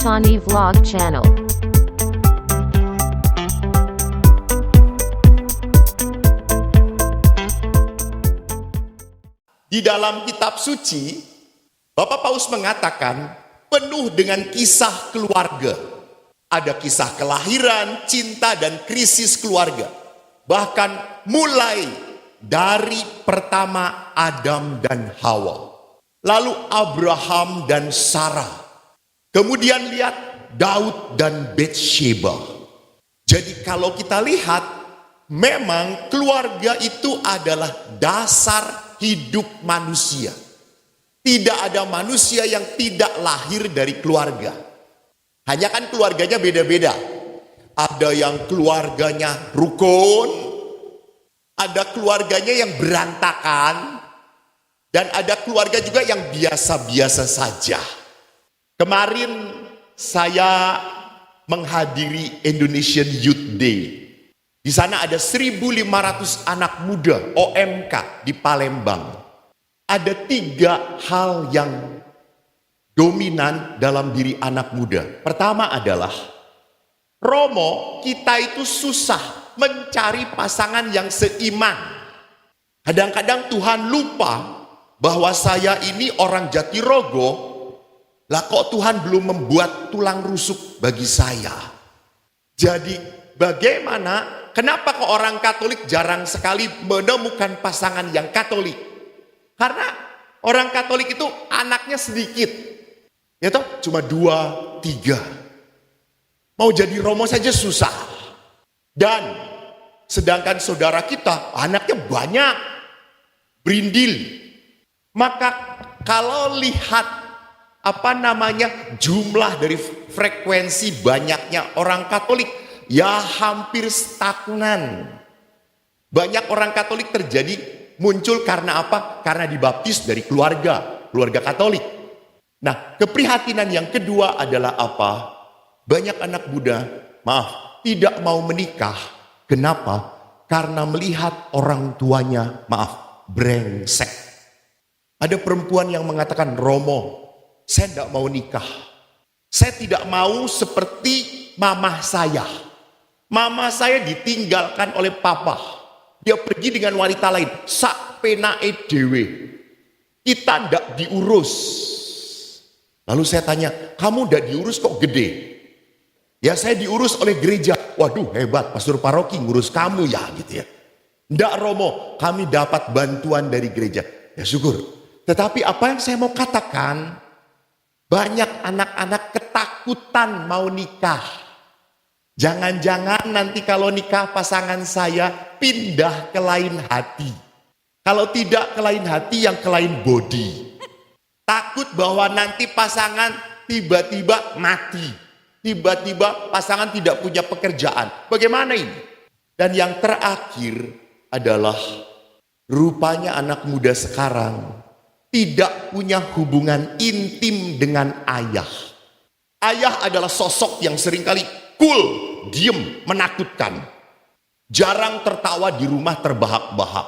Tani Vlog Channel. Di dalam kitab suci, Bapak Paus mengatakan penuh dengan kisah keluarga. Ada kisah kelahiran, cinta, dan krisis keluarga. Bahkan mulai dari pertama Adam dan Hawa. Lalu Abraham dan Sarah. Kemudian lihat Daud dan Betsheba. Jadi kalau kita lihat, memang keluarga itu adalah dasar hidup manusia. Tidak ada manusia yang tidak lahir dari keluarga. Hanya kan keluarganya beda-beda. Ada yang keluarganya rukun, ada keluarganya yang berantakan, dan ada keluarga juga yang biasa-biasa saja. Kemarin saya menghadiri Indonesian Youth Day. Di sana ada 1.500 anak muda OMK di Palembang. Ada 3 hal yang dominan dalam diri anak muda. Pertama adalah, Romo, kita itu susah mencari pasangan yang seiman. Kadang-kadang Tuhan lupa bahwa saya ini orang Jatirogo. Lah kok Tuhan belum membuat tulang rusuk bagi saya? Jadi bagaimana, kenapa kok orang Katolik jarang sekali menemukan pasangan yang Katolik? Karena orang Katolik itu anaknya sedikit. Ya toh, cuma 2, 3. Mau jadi Romo saja susah. Dan sedangkan saudara kita anaknya banyak, berindil. Maka kalau lihat jumlah dari frekuensi banyaknya orang Katolik, ya hampir stagnan. Banyak orang Katolik terjadi muncul karena apa? Karena dibaptis dari keluarga Katolik. Nah, keprihatinan yang kedua adalah apa? Banyak anak muda, tidak mau menikah. Kenapa? Karena melihat orang tuanya, brengsek. Ada perempuan yang mengatakan, Romo, saya tidak mau nikah. Saya tidak mau seperti mama saya. Mama saya ditinggalkan oleh papa. Dia pergi dengan wanita lain. Sak penae dewe. Kita tidak diurus. Lalu saya tanya, kamu tidak diurus kok gede? Ya saya diurus oleh gereja. Waduh hebat, pastor paroki ngurus kamu ya gitu ya. Tidak Romo, kami dapat bantuan dari gereja. Ya syukur. Tetapi apa yang saya mau katakan, banyak anak-anak ketakutan mau nikah. Jangan-jangan nanti kalau nikah pasangan saya pindah ke lain hati. Kalau tidak ke lain hati, yang ke lain body. Takut bahwa nanti pasangan tiba-tiba mati. Tiba-tiba pasangan tidak punya pekerjaan. Bagaimana ini? Dan yang terakhir adalah rupanya anak muda sekarang tidak punya hubungan intim dengan ayah. Ayah adalah sosok yang seringkali cool, diem, menakutkan. Jarang tertawa di rumah terbahak-bahak.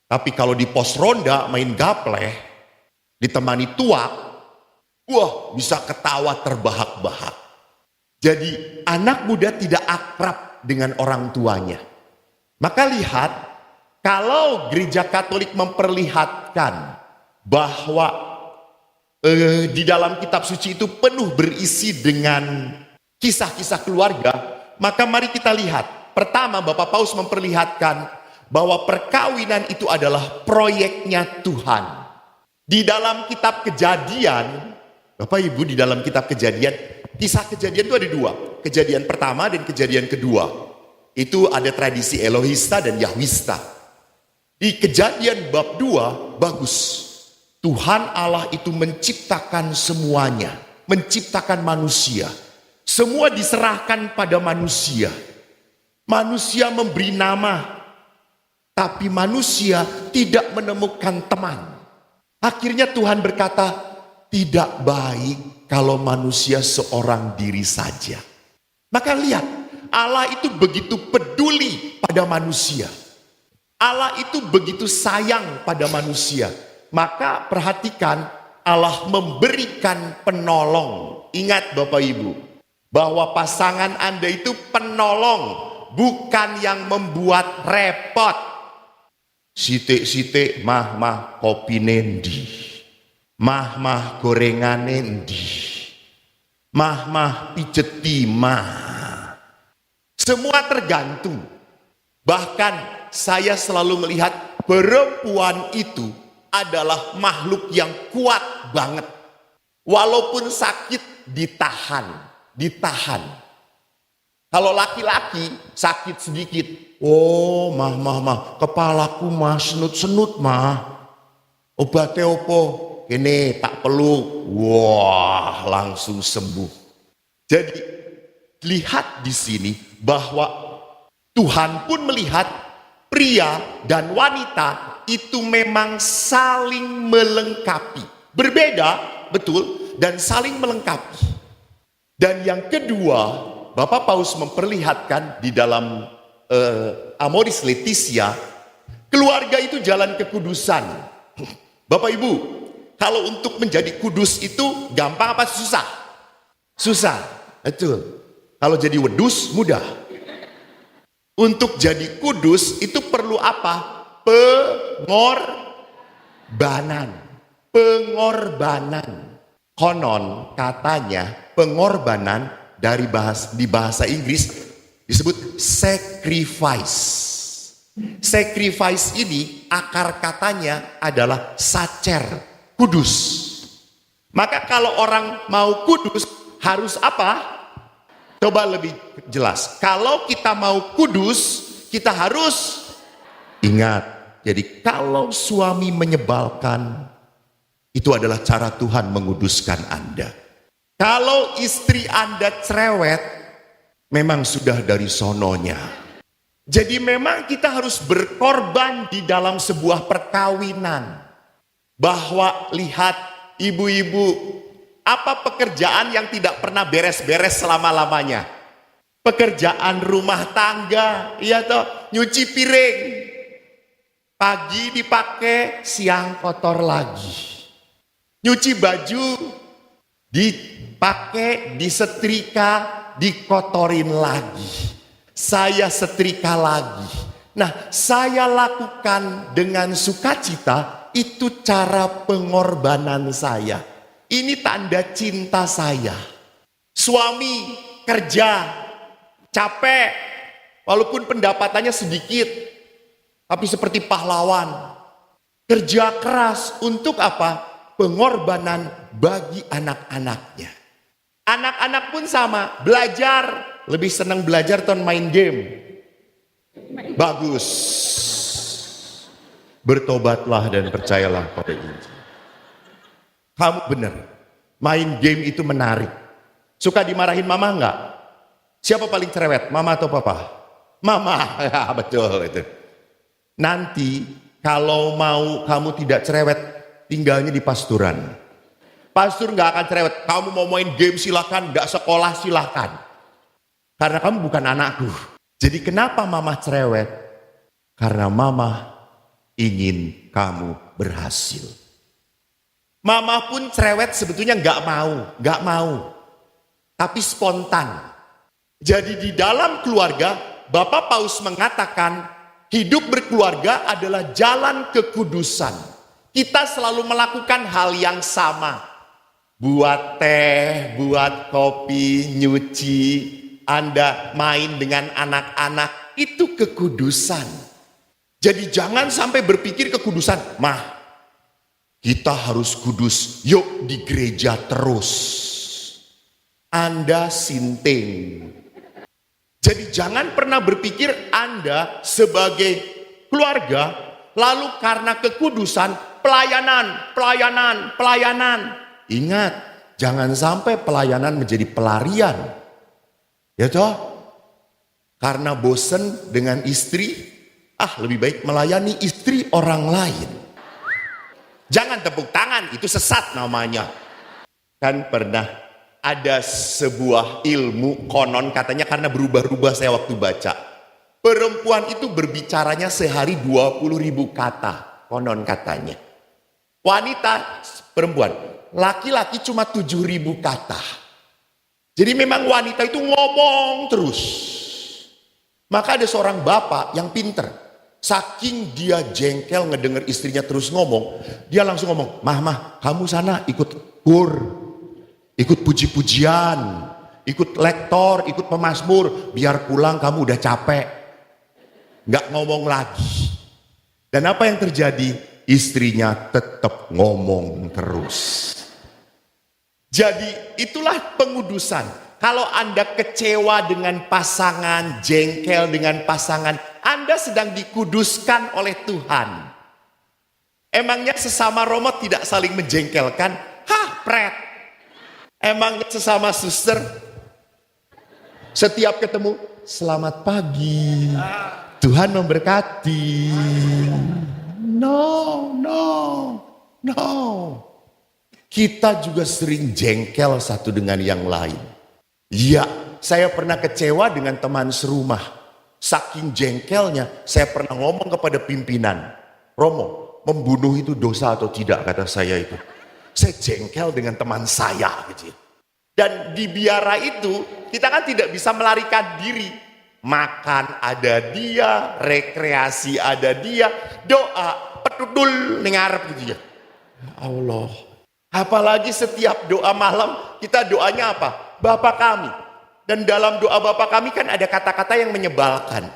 Tapi kalau di pos ronda main gapleh, ditemani tuak, bisa ketawa terbahak-bahak. Jadi anak muda tidak akrab dengan orang tuanya. Maka lihat, kalau gereja Katolik memperlihatkan bahwa di dalam kitab suci itu penuh berisi dengan kisah-kisah keluarga, maka mari kita lihat. Pertama, Bapak Paus memperlihatkan bahwa perkawinan itu adalah proyeknya Tuhan. Di dalam kitab Kejadian, Bapak Ibu, di dalam kitab Kejadian, kisah kejadian itu ada 2. Kejadian pertama dan kejadian kedua. Itu ada tradisi Elohista dan Yahwista. Di Kejadian bab 2, bagus. Tuhan Allah itu menciptakan semuanya. Menciptakan manusia. Semua diserahkan pada manusia. Manusia memberi nama. Tapi manusia tidak menemukan teman. Akhirnya Tuhan berkata, tidak baik kalau manusia seorang diri saja. Maka lihat, Allah itu begitu peduli pada manusia. Allah itu begitu sayang pada manusia. Maka perhatikan, Allah memberikan penolong. Ingat Bapak Ibu, bahwa pasangan Anda itu penolong, bukan yang membuat repot. Sithik-sithik mah kopi nendi, mah gorengan nendi, mah pijeti mah. Semua tergantung. Bahkan saya selalu melihat perempuan itu adalah makhluk yang kuat banget. Walaupun sakit ditahan. Kalau laki-laki sakit sedikit, oh mah, kepalaku mah senut mah. Obatnya opo? Ini tak peluk. Wah, langsung sembuh. Jadi lihat di sini bahwa Tuhan pun melihat pria dan wanita itu memang saling melengkapi. Berbeda, betul, dan saling melengkapi. Dan yang kedua, Bapak Paus memperlihatkan di dalam Amoris Laetitia, keluarga itu jalan kekudusan. Bapak Ibu, kalau untuk menjadi kudus itu gampang apa susah? Susah, betul. Kalau jadi wedus mudah. Untuk jadi kudus itu perlu apa? Pengorbanan. Konon katanya pengorbanan di bahasa Inggris disebut sacrifice. Sacrifice ini akar katanya adalah sacer, kudus. Maka kalau orang mau kudus harus apa? Coba lebih jelas. Kalau kita mau kudus, kita harus ingat. Jadi kalau suami menyebalkan, itu adalah cara Tuhan menguduskan Anda. Kalau istri Anda cerewet, memang sudah dari sononya. Jadi memang kita harus berkorban di dalam sebuah perkawinan. Bahwa lihat ibu-ibu, apa pekerjaan yang tidak pernah beres-beres selama-lamanya? Pekerjaan rumah tangga, iya toh, nyuci piring. Pagi dipakai, siang kotor lagi. Nyuci baju, dipakai, disetrika, dikotorin lagi. Saya setrika lagi. Nah, saya lakukan dengan sukacita, itu cara pengorbanan saya. Ini tanda cinta saya. Suami kerja, capek, walaupun pendapatannya sedikit, tapi seperti pahlawan. Kerja keras untuk apa? Pengorbanan bagi anak-anaknya. Anak-anak pun sama, belajar. Lebih senang belajar atau main game? Bagus. Bertobatlah dan percayalah pada Injil. Kamu benar, main game itu menarik. Suka dimarahin mama enggak? Siapa paling cerewet, mama atau papa? Mama, ya betul itu. Nanti kalau mau kamu tidak cerewet, tinggalnya di pasturan. Pastur nggak akan cerewet. Kamu mau main game silakan, nggak sekolah silakan. Karena kamu bukan anakku. Jadi kenapa mama cerewet? Karena mama ingin kamu berhasil. Mama pun cerewet sebetulnya nggak mau. Tapi spontan. Jadi di dalam keluarga, Bapak Paus mengatakan, hidup berkeluarga adalah jalan kekudusan. Kita selalu melakukan hal yang sama. Buat teh, buat kopi, nyuci, Anda main dengan anak-anak, itu kekudusan. Jadi jangan sampai berpikir kekudusan, mah, kita harus kudus, yuk di gereja terus. Anda sinting. Jadi jangan pernah berpikir Anda sebagai keluarga, lalu karena kekudusan, pelayanan. Ingat, jangan sampai pelayanan menjadi pelarian. Ya toh? Karena bosan dengan istri, lebih baik melayani istri orang lain. Jangan tepuk tangan, itu sesat namanya. Kan pernah ada sebuah ilmu konon katanya karena berubah-ubah saya waktu baca. Perempuan itu berbicaranya sehari 20.000 kata, konon katanya. Wanita, perempuan, laki-laki cuma 7.000 kata. Jadi memang wanita itu ngomong terus. Maka ada seorang bapak yang pinter. Saking dia jengkel ngedenger istrinya terus ngomong, dia langsung ngomong, mah, kamu sana ikut kur, ikut puji-pujian, ikut lektor, ikut pemazmur, biar pulang kamu udah capek. Nggak ngomong lagi. Dan apa yang terjadi? Istrinya tetap ngomong terus. Jadi itulah pengudusan. Kalau Anda kecewa dengan pasangan, jengkel dengan pasangan, Anda sedang dikuduskan oleh Tuhan. Emangnya sesama romo tidak saling menjengkelkan? Hah, pret. Emangnya sesama suster setiap ketemu, selamat pagi, Tuhan memberkati. No. Kita juga sering jengkel satu dengan yang lain. Ya, saya pernah kecewa dengan teman serumah. Saking jengkelnya, saya pernah ngomong kepada pimpinan, Romo, membunuh itu dosa atau tidak, kata saya itu. Saya jengkel dengan teman saya gitu. Dan di biara itu, kita kan tidak bisa melarikan diri. Makan ada dia, rekreasi ada dia, doa petudul nengarep gitu ya. Allah. Apalagi setiap doa malam kita doanya apa? Bapa kami. Dan dalam doa Bapa kami kan ada kata-kata yang menyebalkan.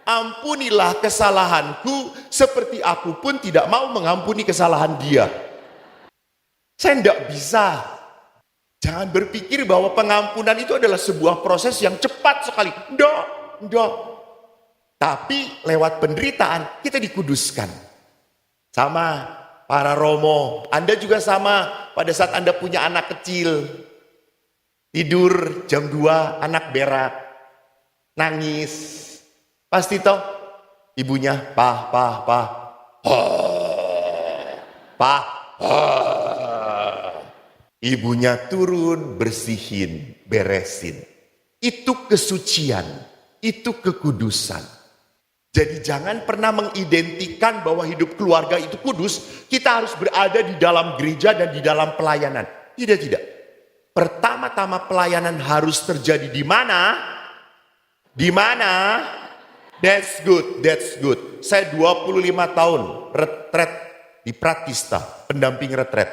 Ampunilah kesalahanku seperti aku pun tidak mau mengampuni kesalahan dia. Saya tidak bisa. Jangan berpikir bahwa pengampunan itu adalah sebuah proses yang cepat sekali. Nggak. Tapi lewat penderitaan kita dikuduskan. Sama para romo, Anda juga sama pada saat Anda punya anak kecil. Tidur jam 2, anak berak, nangis. Pasti toh ibunya, ibunya turun, bersihin, beresin. Itu kesucian, itu kekudusan. Jadi jangan pernah mengidentikan bahwa hidup keluarga itu kudus. Kita harus berada di dalam gereja dan di dalam pelayanan. Tidak. Pertama-tama pelayanan harus terjadi di mana? Di mana? That's good. Saya 25 tahun retret di Pratista, pendamping retret.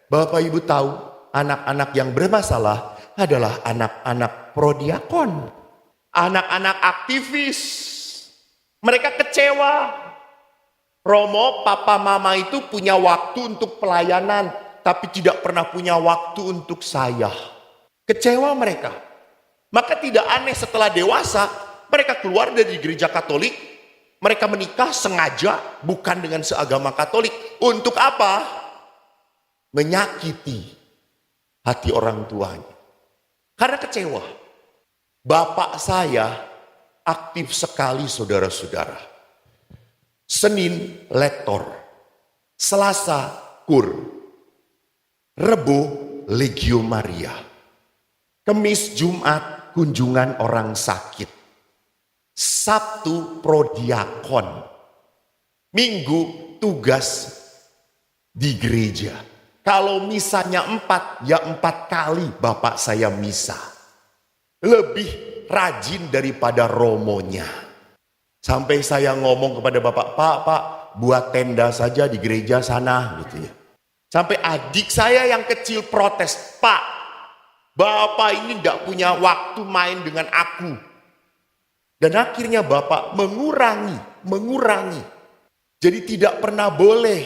Bapak Ibu tahu, anak-anak yang bermasalah adalah anak-anak prodiakon. Anak-anak aktivis. Mereka kecewa. Romo, papa mama itu punya waktu untuk pelayanan, tapi tidak pernah punya waktu untuk saya. Kecewa mereka. Maka tidak aneh setelah dewasa, mereka keluar dari gereja Katolik, mereka menikah sengaja bukan dengan seagama Katolik. Untuk apa? Menyakiti hati orang tuanya. Karena kecewa. Bapak saya aktif sekali saudara-saudara. Senin lektor, Selasa kur, Rebo Legio Maria, Kemis Jumat kunjungan orang sakit, Sabtu prodiakon, Minggu tugas di gereja. Kalau misanya 4, ya 4 kali bapak saya misa. Lebih rajin daripada romonya. Sampai saya ngomong kepada bapak, Pak, buat tenda saja di gereja sana gitu ya. Sampai adik saya yang kecil protes, Pak, bapak ini tidak punya waktu main dengan aku. Dan akhirnya bapak mengurangi. Jadi tidak pernah boleh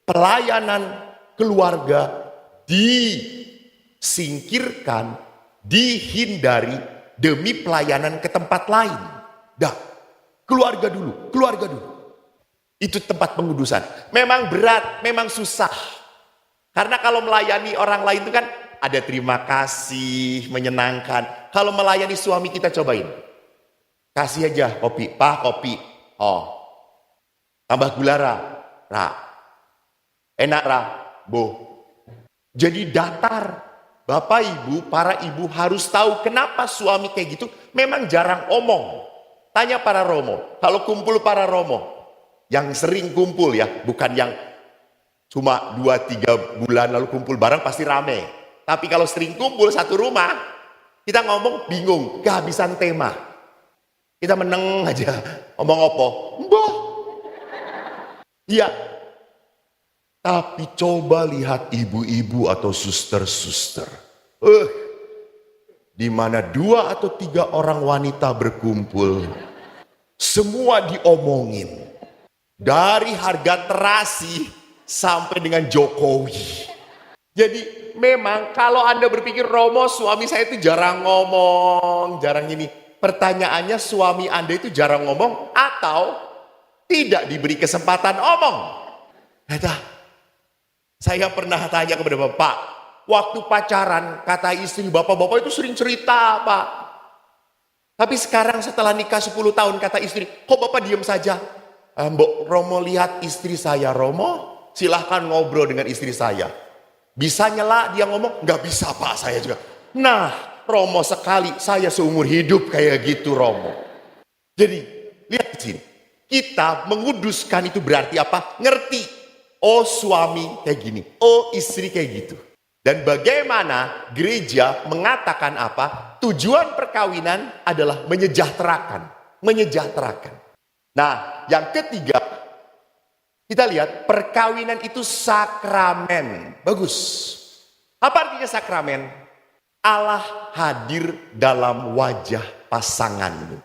pelayanan keluarga disingkirkan, dihindari demi pelayanan ke tempat lain. Keluarga dulu. Itu tempat pengudusan. Memang berat, memang susah. Karena kalau melayani orang lain itu kan ada terima kasih, menyenangkan. Kalau melayani suami kita cobain. Kasih aja kopi, Pak kopi. Oh. Tambah gula Ra. Enak Ra, Bu. Jadi datar. Bapak Ibu, para ibu harus tahu kenapa suami kayak gitu memang jarang omong. Tanya para romo, kalau kumpul para romo, yang sering kumpul ya, bukan yang Cuma 2-3 bulan lalu kumpul bareng pasti rame. Tapi kalau sering kumpul satu rumah, kita ngomong bingung, kehabisan tema. Kita meneng aja, ngomong apa? Mbah. Iya. Tapi coba lihat ibu-ibu atau suster-suster. Di mana 2 atau 3 orang wanita berkumpul, semua diomongin. Dari harga terasi sampai dengan Jokowi. Jadi memang kalau Anda berpikir Romo suami saya itu jarang ngomong, jarang ini. Pertanyaannya suami Anda itu jarang ngomong atau tidak diberi kesempatan omong? Saya pernah tanya kepada Bapak, waktu pacaran kata istri bapak-bapak itu sering cerita Pak. Tapi sekarang setelah nikah 10 tahun kata istri, kok Bapak diam saja? Mbok Romo lihat istri saya, Romo silahkan ngobrol dengan istri saya. Bisa nyela dia ngomong? Nggak bisa Pak, saya juga. Nah Romo sekali, saya seumur hidup kayak gitu Romo. Jadi lihat di sini, kita menguduskan itu berarti apa? Ngerti. Oh suami kayak gini, oh istri kayak gitu. Dan bagaimana gereja mengatakan apa? Tujuan perkawinan adalah menyejahterakan. Menyejahterakan. Nah yang ketiga, kita lihat perkawinan itu sakramen. Bagus. Apa artinya sakramen? Allah hadir dalam wajah pasanganmu.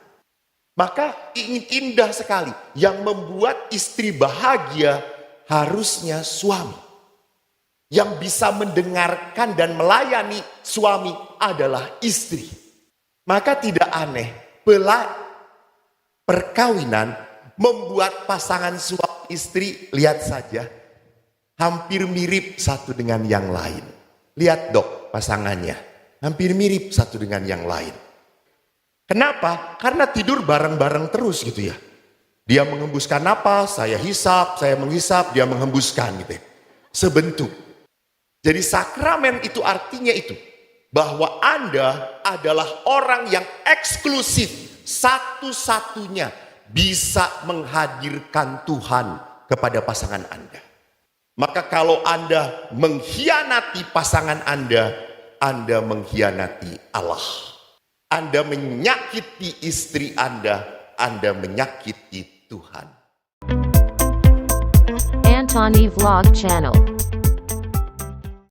Maka indah sekali. Yang membuat istri bahagia harusnya suami. Yang bisa mendengarkan dan melayani suami adalah istri. Maka tidak aneh perkawinan membuat pasangan suami istri, lihat saja, hampir mirip satu dengan yang lain. Lihat dok pasangannya, hampir mirip satu dengan yang lain. Kenapa? Karena tidur bareng-bareng terus gitu ya. Dia menghembuskan napas, saya hisap, saya menghisap, dia menghembuskan gitu ya. Sebentuk. Jadi sakramen itu artinya itu. Bahwa Anda adalah orang yang eksklusif. Satu-satunya bisa menghadirkan Tuhan kepada pasangan Anda. Maka kalau Anda mengkhianati pasangan Anda mengkhianati Allah. Anda menyakiti istri Anda menyakiti Tuhan. Antoni Vlog Channel.